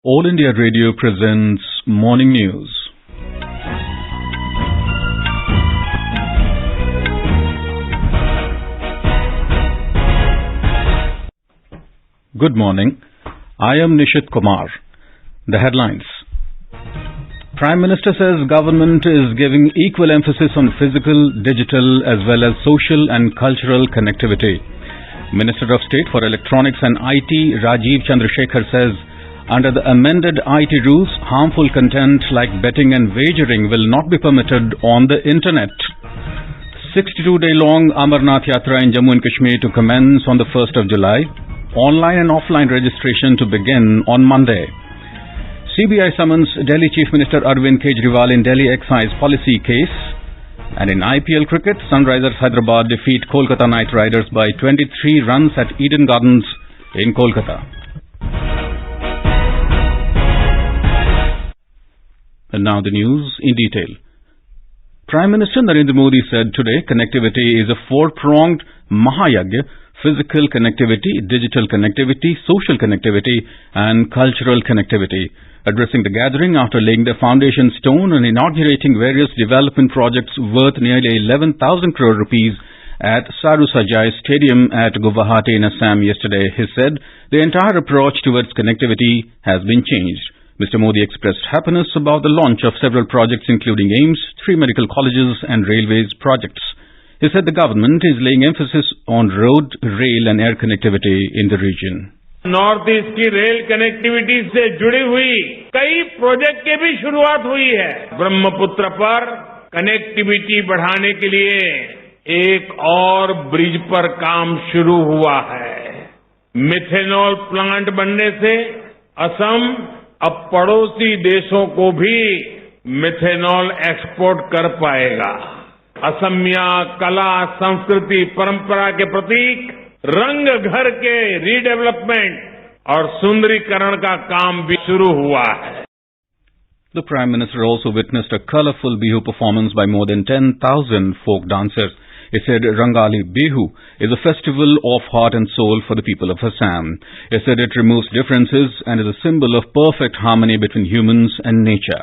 All India Radio presents Morning News. Good morning. I am Nishit Kumar. The headlines. Prime Minister says government is giving equal emphasis on physical, digital as well as social and cultural connectivity. Minister of State for Electronics and IT Rajeev Chandrasekhar says under the amended IT rules, harmful content like betting and wagering will not be permitted on the internet. 62-day-long Amarnath Yatra in Jammu and Kashmir to commence on the 1st of July. Online and offline registration to begin on Monday. CBI summons Delhi Chief Minister Arvind Kejriwal in Delhi excise policy case. And in IPL cricket, Sunrisers Hyderabad defeat Kolkata Knight Riders by 23 runs at Eden Gardens in Kolkata. And now the news in detail. Prime Minister Narendra Modi said today connectivity is a four-pronged Mahayagya: physical connectivity, digital connectivity, social connectivity and cultural connectivity. Addressing the gathering after laying the foundation stone and inaugurating various development projects worth nearly 11,000 crore rupees at Saru Sajai Stadium at Guwahati in Assam yesterday, he said the entire approach towards connectivity has been changed. Mr. Modi expressed happiness about the launch of several projects including AIIMS, 3 medical colleges and railways projects. He said the government is laying emphasis on road, rail and air connectivity in the region. North east की rail connectivity से जुड़ी हुई कई project की भी शुरुआत हुई है। ब्रह्मपुत्र पर कनेक्टिविटी बढ़ाने के लिए एक और ब्रिज पर काम शुरू हुआ है। मिथेनॉल प्लांट बनने से असम अब पड़ोसी देशों को भी मिथेनॉल एक्सपोर्ट कर पाएगा। असमिया कला, संस्कृति, परंपरा के प्रतीक रंग घर के रीडेवलपमेंट और सुंदरीकरण का काम भी शुरू हुआ है। The Prime Minister also witnessed a colourful Bihu performance by more than 10,000 folk dancers. He said Rangali Bihu is a festival of heart and soul for the people of Assam. He said it removes differences and is a symbol of perfect harmony between humans and nature.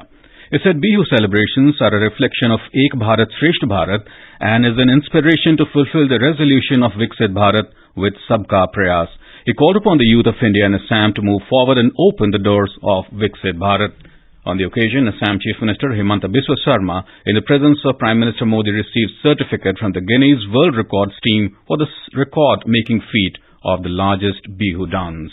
He said Bihu celebrations are a reflection of Ek Bharat Shresth Bharat and is an inspiration to fulfill the resolution of Viksit Bharat with Sabka Prayas. He called upon the youth of India and Assam to move forward and open the doors of Viksit Bharat. On the occasion, Assam Chief Minister Himanta Biswa Sarma, in the presence of Prime Minister Modi, received certificate from the Guinness World Records team for the record-making feat of the largest Bihu dance.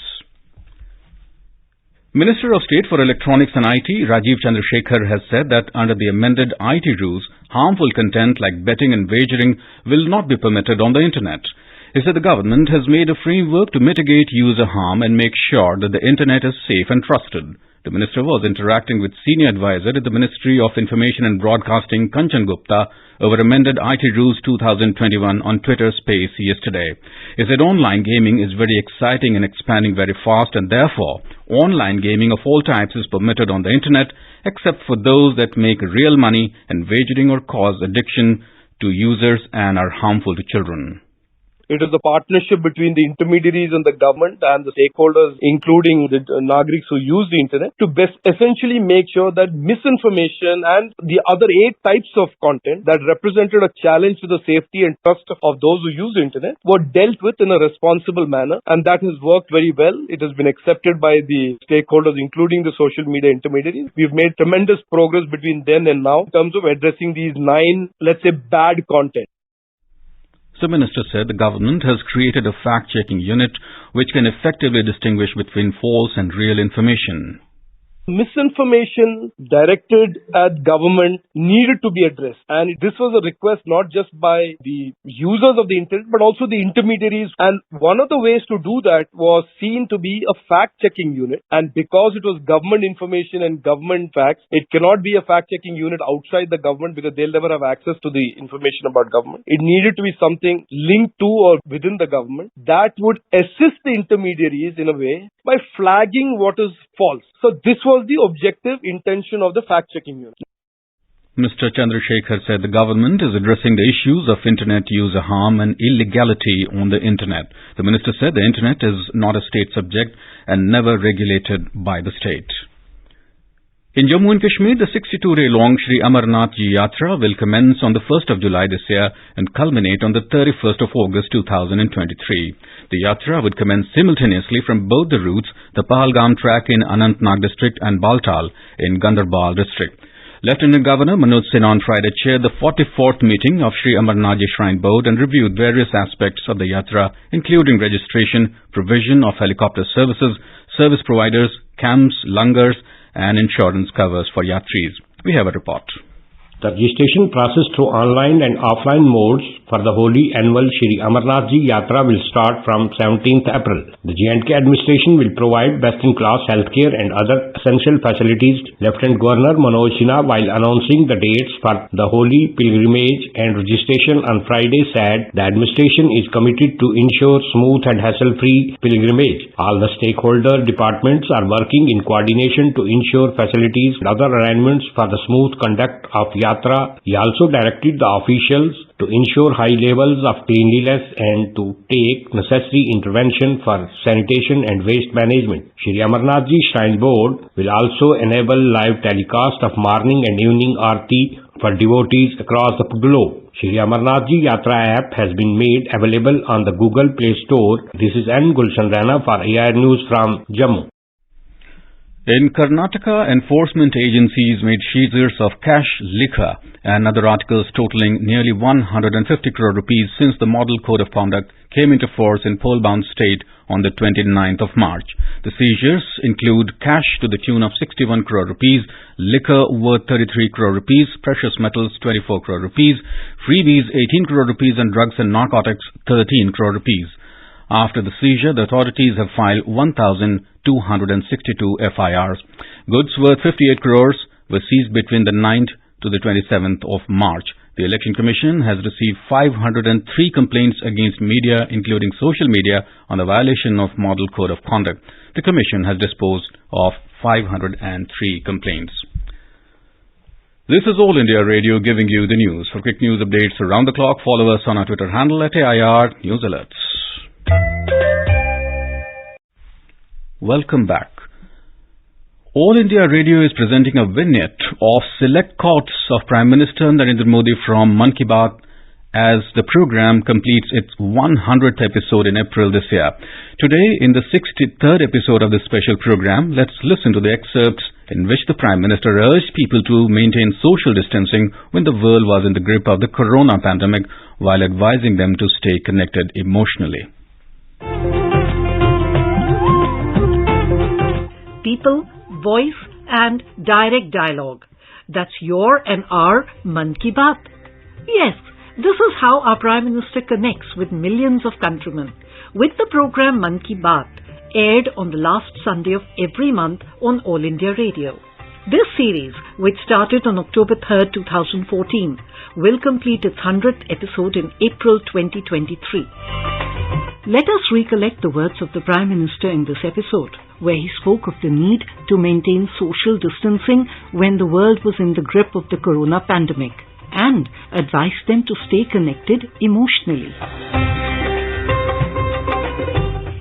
Minister of State for Electronics and IT, Rajeev Chandrasekhar, has said that under the amended IT rules, harmful content like betting and wagering will not be permitted on the internet. He said the government has made a framework to mitigate user harm and make sure that the internet is safe and trusted. The minister was interacting with senior advisor at the Ministry of Information and Broadcasting, Kanchan Gupta, over amended IT Rules 2021 on Twitter Space yesterday. He said online gaming is very exciting and expanding very fast, and therefore online gaming of all types is permitted on the internet except for those that make real money and wagering or cause addiction to users and are harmful to children. It is a partnership between the intermediaries and the government and the stakeholders, including the Nagriks who use the internet, to best essentially make sure that misinformation and the other 8 types of content that represented a challenge to the safety and trust of those who use the internet were dealt with in a responsible manner, and that has worked very well. It has been accepted by the stakeholders, including the social media intermediaries. We've made tremendous progress between then and now in terms of addressing these 9, let's say, bad content. The minister said the government has created a fact-checking unit which can effectively distinguish between false and real information. Misinformation directed at government needed to be addressed, and this was a request not just by the users of the internet but also the intermediaries, and one of the ways to do that was seen to be a fact-checking unit, and because it was government information and government facts, it cannot be a fact-checking unit outside the government because they'll never have access to the information about government. It needed to be something linked to or within the government that would assist the intermediaries in a way by flagging what is false. So this was the objective intention of the fact-checking unit. Mr. Chandrasekhar said the government is addressing the issues of internet user harm and illegality on the internet. The minister said the internet is not a state subject and never regulated by the state. In Jammu and Kashmir, the 62-day-long Shri Amarnath Yatra will commence on the 1st of July this year and culminate on the 31st of August 2023. The Yatra would commence simultaneously from both the routes, the Pahalgam track in Anantnag district and Baltal in Gandarbal district. Lieutenant Governor Manoj Sinha on Friday chaired the 44th meeting of Shri Amarnath Shrine Board and reviewed various aspects of the Yatra, including registration, provision of helicopter services, service providers, camps, langars, and insurance covers for Yatris. We have a report. The registration process through online and offline modes for the holy annual Shri Amarnath Yatra will start from 17th April. The J&K administration will provide best-in-class healthcare and other essential facilities. Lieutenant Governor Manoj Sinha, while announcing the dates for the holy pilgrimage and registration on Friday, said the administration is committed to ensure smooth and hassle-free pilgrimage. All the stakeholder departments are working in coordination to ensure facilities and other arrangements for the smooth conduct of Yatra. He also directed the officials to ensure high levels of cleanliness and to take necessary intervention for sanitation and waste management. Shri Amarnath Shrine Board will also enable live telecast of morning and evening Aarti for devotees across the globe. Shri Amarnath Yatra app has been made available on the Google Play Store. This is N. Gulshan Rana for AIR News from Jammu. In Karnataka, enforcement agencies made seizures of cash, liquor and other articles totaling nearly 150 crore rupees since the Model Code of Conduct came into force in poll-bound state on the 29th of March. The seizures include cash to the tune of 61 crore rupees, liquor worth 33 crore rupees, precious metals 24 crore rupees, freebies 18 crore rupees and drugs and narcotics 13 crore rupees. After the seizure, the authorities have filed 1,262 FIRs. Goods worth 58 crores were seized between the 9th to the 27th of March. The Election Commission has received 503 complaints against media, including social media, on the violation of Model Code of Conduct. The Commission has disposed of 503 complaints. This is All India Radio giving you the news. For quick news updates around the clock, follow us on our Twitter handle at AIR News Alerts. Welcome back. All India Radio is presenting a vignette of select quotes of Prime Minister Narendra Modi from Mann Ki Baat as the program completes its 100th episode in April this year. Today, in the 63rd episode of this special program, let's listen to the excerpts in which the Prime Minister urged people to maintain social distancing when the world was in the grip of the corona pandemic, while advising them to stay connected emotionally. People, voice and direct dialogue. That's your and our Mann Ki Baat. Yes, this is how our Prime Minister connects with millions of countrymen. With the program Mann Ki Baat, aired on the last Sunday of every month on All India Radio. This series, which started on October 3rd, 2014, will complete its 100th episode in April 2023. Let us recollect the words of the Prime Minister in this episode, where he spoke of the need to maintain social distancing when the world was in the grip of the corona pandemic and advised them to stay connected emotionally.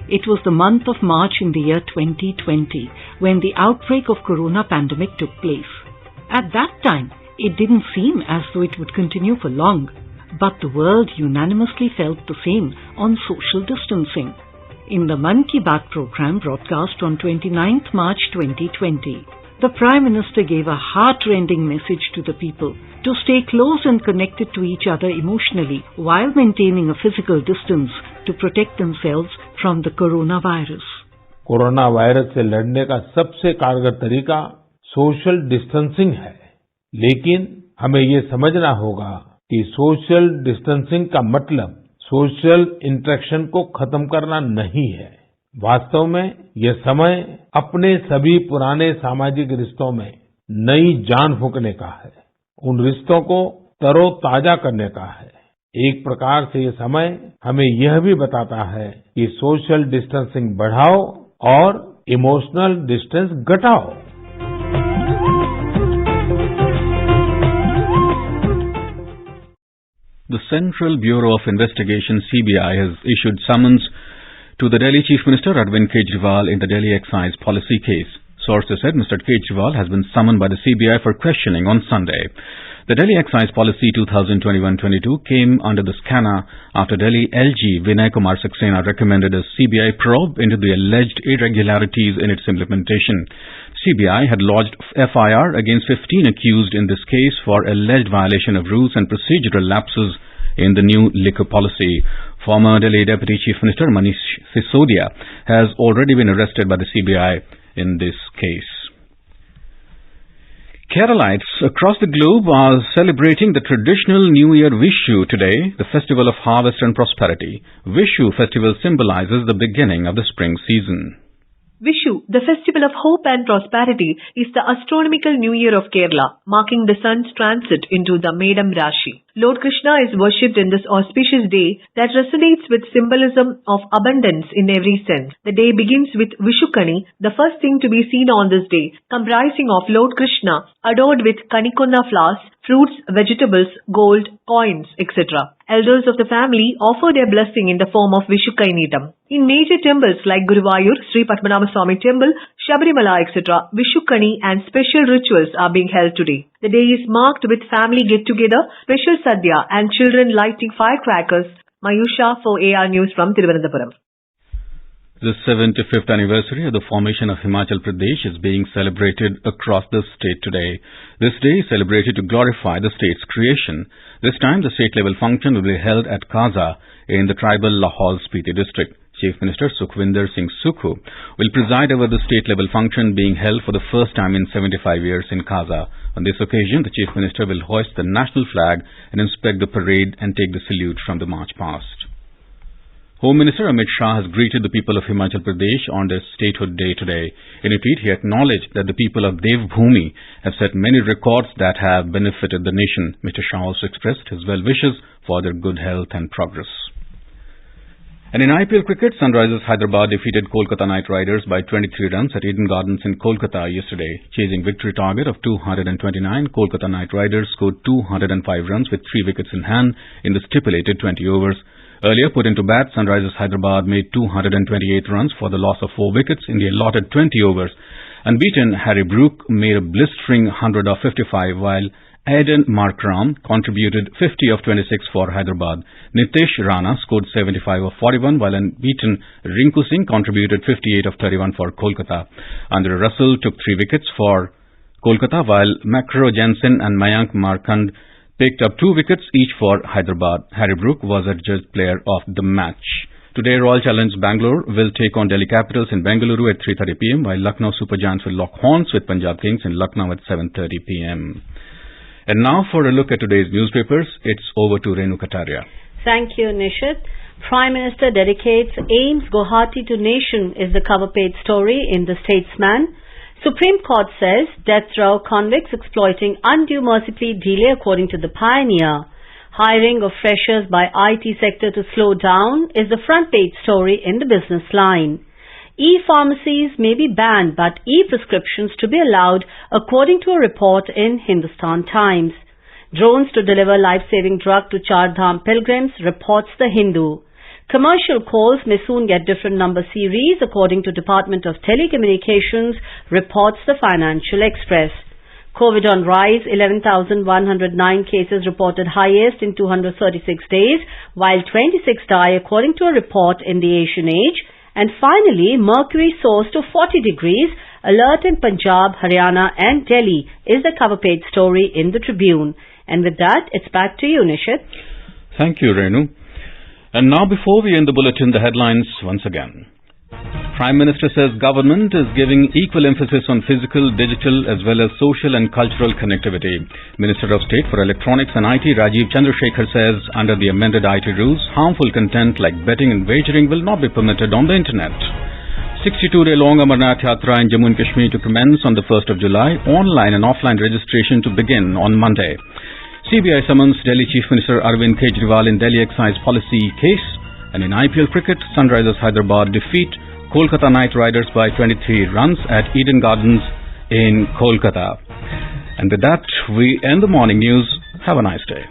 It was the month of March in the year 2020 when the outbreak of corona pandemic took place. At that time, it didn't seem as though it would continue for long, but the world unanimously felt the same on social distancing. In the Mann Ki Baat program broadcast on 29th March 2020, the Prime Minister gave a heart-rending message to the people to stay close and connected to each other emotionally while maintaining a physical distance to protect themselves from the coronavirus. Corona virus से लड़ने का सबसे कारगर तरीका social distancing है, लेकिन हमें ये समझना होगा कि सोशल डिस्टेंसिंग का मतलब सोशल इंटरेक्शन को खत्म करना नहीं है। वास्तव में यह समय अपने सभी पुराने सामाजिक रिश्तों में नई जान फूंकने का है, उन रिश्तों को तरोताजा करने का है। एक प्रकार से ये समय हमें यह भी बताता है कि सोशल डिस्टेंसिंग बढ़ाओ और इमोशनल डिस्टेंस घटाओ। The Central Bureau of Investigation (CBI) has issued summons to the Delhi Chief Minister Arvind Kejriwal in the Delhi excise policy case. Sources said Mr. Kejriwal has been summoned by the CBI for questioning on Sunday. The Delhi Excise Policy 2021-22 came under the scanner after Delhi LG Vinay Kumar Saxena recommended a CBI probe into the alleged irregularities in its implementation. CBI had lodged FIR against 15 accused in this case for alleged violation of rules and procedural lapses in the new liquor policy. Former Delhi Deputy Chief Minister Manish Sisodia has already been arrested by the CBI in this case. Keralites across the globe are celebrating the traditional New Year Vishu today, the festival of harvest and prosperity. Vishu festival symbolizes the beginning of the spring season. Vishu, the festival of hope and prosperity, is the astronomical new year of Kerala, marking the sun's transit into the Medam Rashi. Lord Krishna is worshipped in this auspicious day that resonates with symbolism of abundance in every sense. The day begins with Vishukani, the first thing to be seen on this day, comprising of Lord Krishna, adored with kanikonna flowers, fruits, vegetables, gold, coins, etc. Elders of the family offer their blessing in the form of Vishukainidam. In major temples like Guruvayur, Sri Padmanabha Swami Temple, Shabarimala, etc., Vishukani and special rituals are being held today. The day is marked with family get-together, special sadhya and children lighting firecrackers. Mayusha for AR News from Thiruvananthapuram. The 75th anniversary of the formation of Himachal Pradesh is being celebrated across the state today. This day is celebrated to glorify the state's creation. This time the state-level function will be held at Kaza in the tribal Lahaul Spiti district. Chief Minister Sukhwinder Singh Sukhu will preside over the state-level function being held for the first time in 75 years in Kaza. On this occasion, the Chief Minister will hoist the national flag and inspect the parade and take the salute from the march past. Home Minister Amit Shah has greeted the people of Himachal Pradesh on their statehood day today. In a tweet, he acknowledged that the people of Devbhoomi have set many records that have benefited the nation. Mr. Shah also expressed his well wishes for their good health and progress. And in IPL cricket, Sunrisers Hyderabad defeated Kolkata Knight Riders by 23 runs at Eden Gardens in Kolkata yesterday. Chasing victory target of 229, Kolkata Knight Riders scored 205 runs with 3 wickets in hand in the stipulated 20 overs. Earlier put into bat, Sunrisers Hyderabad made 228 runs for the loss of 4 wickets in the allotted 20 overs. Unbeaten Harry Brook made a blistering 100 of 55, while Aidan Markram contributed 50 of 26 for Hyderabad. Nitesh Rana scored 75 of 41, while unbeaten Rinku Singh contributed 58 of 31 for Kolkata. Andre Russell took 3 wickets for Kolkata, while Macro Jensen and Mayank Markand picked up 2 wickets each for Hyderabad. Harry Brook was adjudged player of the match. Today, Royal Challenge Bangalore will take on Delhi Capitals in Bengaluru at 3:30 p.m., while Lucknow Super Giants will lock horns with Punjab Kings in Lucknow at 7:30 p.m. And now for a look at today's newspapers, it's over to Renu Kataria. Thank you, Nishit. Prime Minister dedicates AIIMS Guwahati to nation is the cover page story in The Statesman. Supreme Court says death row convicts exploiting undue mercy plea delay according to the Pioneer. Hiring of freshers by IT sector to slow down is the front page story in the Business Line. E-pharmacies may be banned but e-prescriptions to be allowed according to a report in Hindustan Times. Drones to deliver life-saving drug to Char Dham pilgrims, reports The Hindu. Commercial calls may soon get different number series according to Department of Telecommunications, reports the Financial Express. COVID on rise, 11,109 cases reported highest in 236 days, while 26 die according to a report in the Asian Age. And finally, mercury soars to 40 degrees, alert in Punjab, Haryana and Delhi is the cover page story in the Tribune. And with that, it's back to you, Nishit. Thank you, Renu. And now before we end the bulletin, the headlines once again. Prime Minister says government is giving equal emphasis on physical, digital as well as social and cultural connectivity. Minister of State for Electronics and IT Rajeev Chandrasekhar says under the amended IT rules, harmful content like betting and wagering will not be permitted on the internet. 62-day-long Amarnath Yatra in Jammu and Kashmir to commence on the 1st of July, online and offline registration to begin on Monday. CBI summons Delhi Chief Minister Arvind Kejriwal in Delhi excise policy case. And in IPL cricket, Sunrisers Hyderabad defeat Kolkata Knight Riders by 23 runs at Eden Gardens in Kolkata. And with that, we end the morning news. Have a nice day.